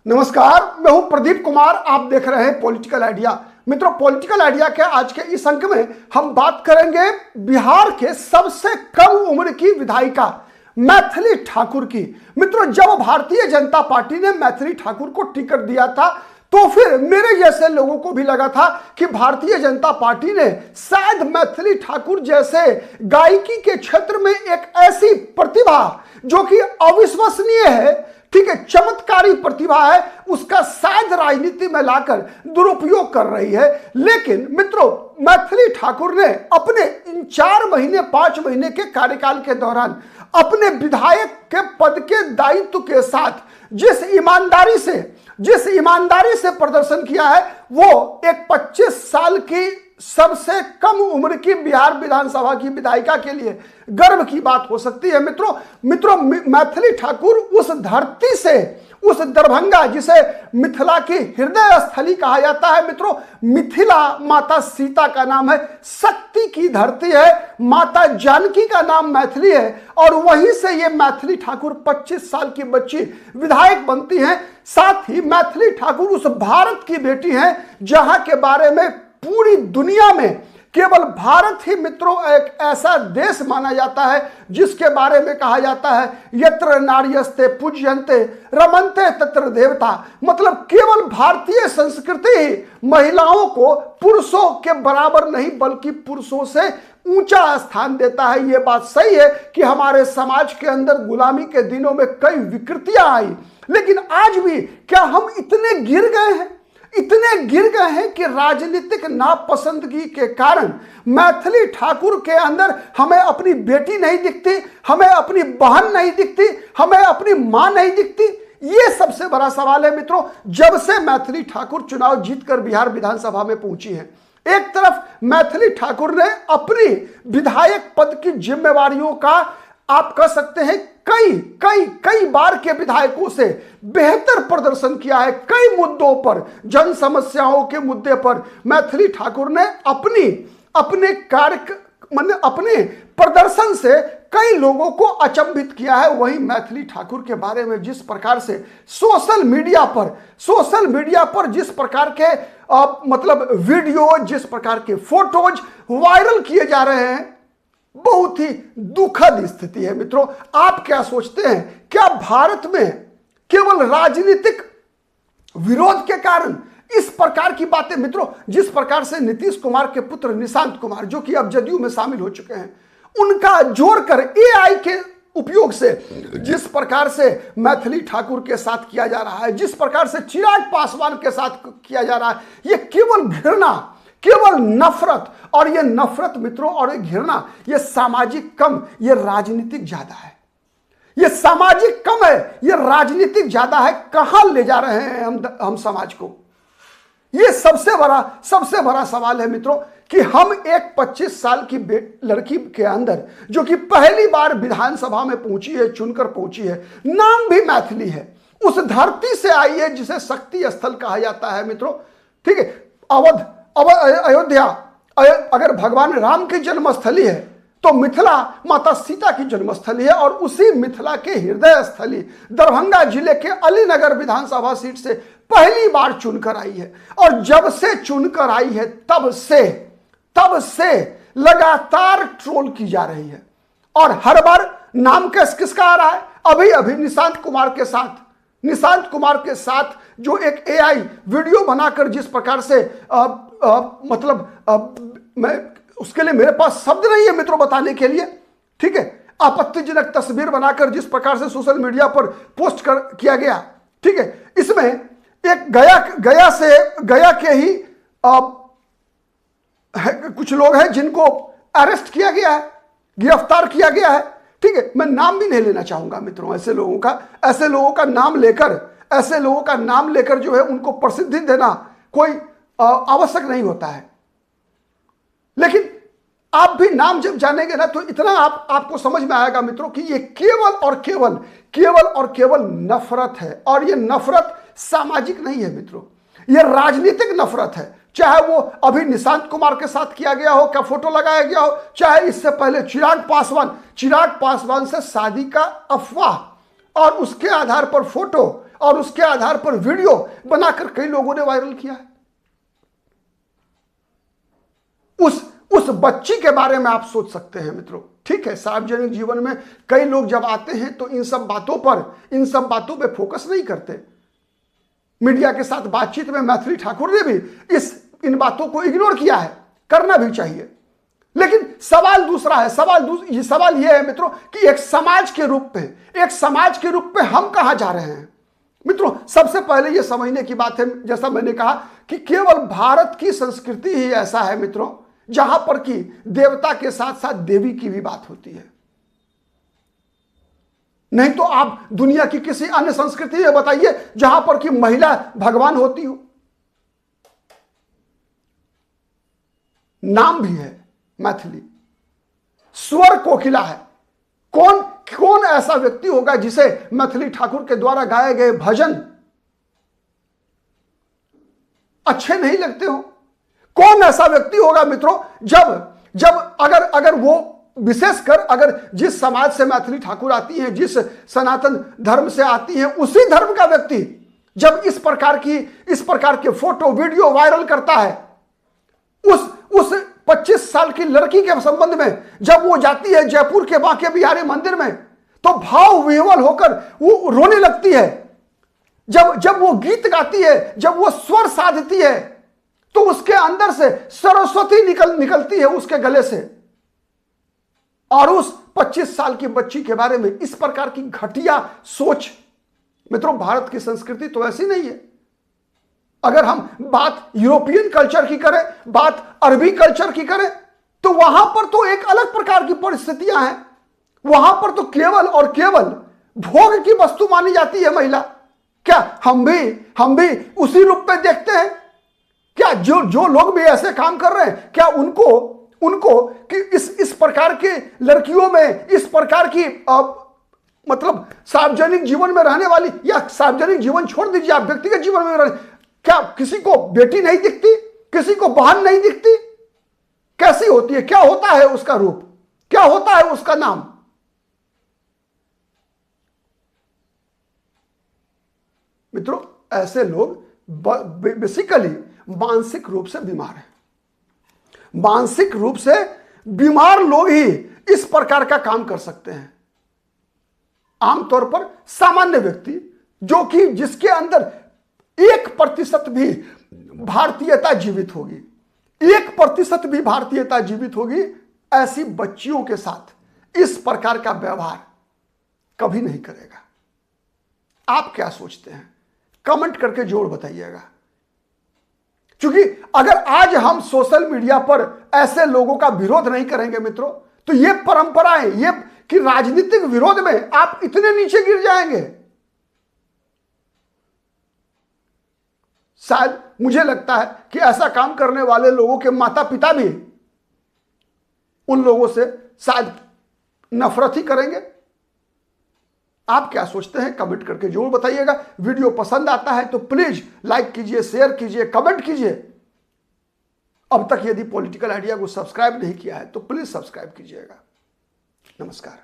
नमस्कार, मैं हूं प्रदीप कुमार। आप देख रहे हैं पॉलिटिकल आइडिया। मित्रों, पॉलिटिकल आइडिया के आज के इस अंक में हम बात करेंगे बिहार के सबसे कम उम्र की विधायिका मैथिली ठाकुर की। मित्रों, जब भारतीय जनता पार्टी ने मैथिली ठाकुर को टिकट दिया था तो फिर मेरे जैसे लोगों को भी लगा था कि भारतीय जनता पार्टी ने शायद मैथिली ठाकुर जैसे गायकी के क्षेत्र में एक ऐसी प्रतिभा जो कि अविश्वसनीय है, ठीक है, चमत्कारी प्रतिभा है, उसका शायद राजनीति में लाकर दुरुपयोग कर रही है। लेकिन मित्रों, मैथिली ठाकुर ने अपने इन 4 महीने 5 महीने के कार्यकाल के दौरान अपने विधायक के पद के दायित्व के साथ जिस ईमानदारी से प्रदर्शन किया है, वो एक 25 साल की सबसे कम उम्र की बिहार विधानसभा की विधायिका के लिए गर्व की बात हो सकती है। मित्रों, मैथिली ठाकुर उस धरती से, उस दरभंगा जिसे मिथिला की हृदय स्थली कहा जाता है, मित्रों, मिथिला माता सीता का नाम है, शक्ति की धरती है, माता जानकी का नाम मैथिली है, और वहीं से ये मैथिली ठाकुर 25 साल की बच्ची विधायक बनती हैं। साथ ही मैथिली ठाकुर उस भारत की बेटी हैं जहां के बारे में पूरी दुनिया में केवल भारत ही मित्रों एक ऐसा देश माना जाता है जिसके बारे में कहा जाता है यत्र नार्यस्ते पूज्यन्ते रमन्ते तत्र देवता। मतलब केवल भारतीय संस्कृति ही महिलाओं को पुरुषों के बराबर नहीं बल्कि पुरुषों से ऊंचा स्थान देता है। यह बात सही है कि हमारे समाज के अंदर गुलामी के दिनों में कई विकृतियां आई, लेकिन आज भी क्या हम इतने गिर गए हैं कि राजनीतिक नापसंदगी के कारण मैथिली ठाकुर के अंदर हमें अपनी बेटी नहीं दिखती, हमें अपनी बहन नहीं दिखती, हमें अपनी मां नहीं दिखती। यह सबसे बड़ा सवाल है मित्रों, जब से मैथिली ठाकुर चुनाव जीतकर बिहार विधानसभा में पहुंची है। एक तरफ मैथिली ठाकुर ने अपनी विधायक पद की जिम्मेवारियों का, आप कह सकते हैं, कई बार के विधायकों से बेहतर प्रदर्शन किया है। कई मुद्दों पर, जन समस्याओं के मुद्दे पर मैथिली ठाकुर ने अपने प्रदर्शन से कई लोगों को अचंभित किया है। वहीं मैथिली ठाकुर के बारे में जिस प्रकार से सोशल मीडिया पर जिस प्रकार के मतलब वीडियो, जिस प्रकार के फोटोज वायरल किए जा रहे हैं, बहुत ही दुखद स्थिति है। मित्रों, आप क्या सोचते हैं, क्या भारत में केवल राजनीतिक विरोध के कारण इस प्रकार की बातें, मित्रों, जिस प्रकार से नीतीश कुमार के पुत्र निशांत कुमार, जो कि अब जदयू में शामिल हो चुके हैं, उनका जोड़कर एआई के उपयोग से जिस प्रकार से मैथिली ठाकुर के साथ किया जा रहा है, जिस प्रकार से चिराग पासवान के साथ किया जा रहा है, यह केवल घृणा, केवल नफरत, और ये नफरत मित्रों और ये घृणा, ये सामाजिक कम, ये राजनीतिक ज्यादा है। ये सामाजिक कम है, ये राजनीतिक ज्यादा है। कहां ले जा रहे हैं हम समाज को? ये सबसे बड़ा सवाल है मित्रों कि हम एक 25 साल की लड़की के अंदर, जो कि पहली बार विधानसभा में पहुंची है, चुनकर पहुंची है, नाम भी मैथिली है, उस धरती से आई है जिसे शक्ति स्थल कहा जाता है मित्रों, ठीक है। अयोध्या अगर भगवान राम की जन्मस्थली है तो मिथिला माता सीता की जन्मस्थली है, और उसी मिथिला के हृदय स्थली दरभंगा जिले के अलीनगर विधानसभा सीट से पहली बार चुनकर आई है। और जब से चुनकर आई है तब से लगातार ट्रोल की जा रही है, और हर बार नाम किसका आ रहा है? अभी निशांत कुमार के साथ जो एक एआई वीडियो बनाकर जिस प्रकार से मैं उसके लिए मेरे पास शब्द नहीं है मित्रों बताने के लिए, ठीक है, आपत्तिजनक तस्वीर बनाकर जिस प्रकार से सोशल मीडिया पर पोस्ट किया गया, ठीक है। इसमें एक गया के ही कुछ लोग हैं जिनको अरेस्ट किया गया है, गिरफ्तार किया गया है, ठीक है। मैं नाम भी नहीं लेना चाहूंगा मित्रों ऐसे लोगों का नाम लेकर जो है उनको प्रसिद्धि देना कोई आवश्यक नहीं होता है। लेकिन आप भी नाम जब जानेंगे ना तो इतना आपको समझ में आएगा मित्रों कि ये केवल और केवल नफरत है, और ये नफरत सामाजिक नहीं है मित्रों, ये राजनीतिक नफरत है। चाहे वो अभी निशांत कुमार के साथ किया गया हो, क्या फोटो लगाया गया हो, चाहे इससे पहले चिराग पासवान से शादी का अफवाह और उसके आधार पर फोटो और उसके आधार पर वीडियो बनाकर कई लोगों ने वायरल किया है। उस बच्ची के बारे में आप सोच सकते हैं मित्रों। ठीक है, सार्वजनिक जीवन में कई लोग जब आते हैं तो इन सब बातों पे फोकस नहीं करते। मीडिया के साथ बातचीत में मैथिली ठाकुर ने भी इन बातों को इग्नोर किया है, करना भी चाहिए। लेकिन सवाल दूसरा है। सवाल यह है मित्रों कि एक समाज के रूप में हम कहां जा रहे हैं। मित्रों, सबसे पहले यह समझने की बात है, जैसा मैंने कहा कि केवल भारत की संस्कृति ही ऐसा है मित्रों, जहां पर कि देवता के साथ साथ देवी की भी बात होती है। नहीं तो आप दुनिया की किसी अन्य संस्कृति में बताइए जहां पर कि महिला भगवान होती हो। नाम भी है मैथिली, स्वर कोकिला है। कौन ऐसा व्यक्ति होगा जिसे मैथिली ठाकुर के द्वारा गाए गए भजन अच्छे नहीं लगते हो? कौन ऐसा व्यक्ति होगा मित्रों जब अगर वो विशेषकर अगर जिस समाज से मैथिली ठाकुर आती हैं, जिस सनातन धर्म से आती हैं, उसी धर्म का व्यक्ति जब इस प्रकार के फोटो वीडियो वायरल करता है, उस 25 साल की लड़की के संबंध में जब वो जाती है जयपुर के बांके बिहारी मंदिर में, तो भाव विह्वल होकर वो रोने लगती है। जब वो गीत गाती है, जब वो स्वर साधती है, तो उसके अंदर से सरस्वती निकलती है उसके गले से। और उस 25 साल की बच्ची के बारे में इस प्रकार की घटिया सोच। मित्रों, भारत की संस्कृति तो ऐसी नहीं है। अगर हम बात यूरोपियन कल्चर की करें, बात अरबी कल्चर की करें, तो वहां पर तो एक अलग प्रकार की परिस्थितियां हैं। वहां पर तो केवल और केवल भोग की वस्तु मानी जाती है महिला। क्या हम भी उसी रूप में देखते हैं? क्या जो लोग भी ऐसे काम कर रहे हैं, क्या उनको कि इस प्रकार के लड़कियों में इस प्रकार की मतलब सार्वजनिक जीवन में रहने वाली, या सार्वजनिक जीवन छोड़ दीजिए, आप व्यक्तिगत जीवन में रहने, क्या किसी को बेटी नहीं दिखती, किसी को बहन नहीं दिखती? कैसी होती है? क्या होता है उसका रूप? क्या होता है उसका नाम? मित्रों, ऐसे लोग बेसिकली मानसिक रूप से बीमार हैं। मानसिक रूप से बीमार लोग ही इस प्रकार का काम कर सकते हैं। आमतौर पर सामान्य व्यक्ति जिसके अंदर 1% भी भारतीयता जीवित होगी, 1% भी भारतीयता जीवित होगी, ऐसी बच्चियों के साथ इस प्रकार का व्यवहार कभी नहीं करेगा। आप क्या सोचते हैं? कमेंट करके जोड़ बताइएगा। क्योंकि अगर आज हम सोशल मीडिया पर ऐसे लोगों का विरोध नहीं करेंगे मित्रों, तो ये परंपराएं, ये कि राजनीतिक विरोध में आप इतने नीचे गिर जाएंगे। शायद मुझे लगता है कि ऐसा काम करने वाले लोगों के माता पिता भी उन लोगों से शायद नफरत ही करेंगे। आप क्या सोचते हैं? कमेंट करके जरूर बताइएगा। वीडियो पसंद आता है तो प्लीज लाइक कीजिए, शेयर कीजिए, कमेंट कीजिए। अब तक यदि पॉलिटिकल आइडिया को सब्सक्राइब नहीं किया है तो प्लीज सब्सक्राइब कीजिएगा। नमस्कार।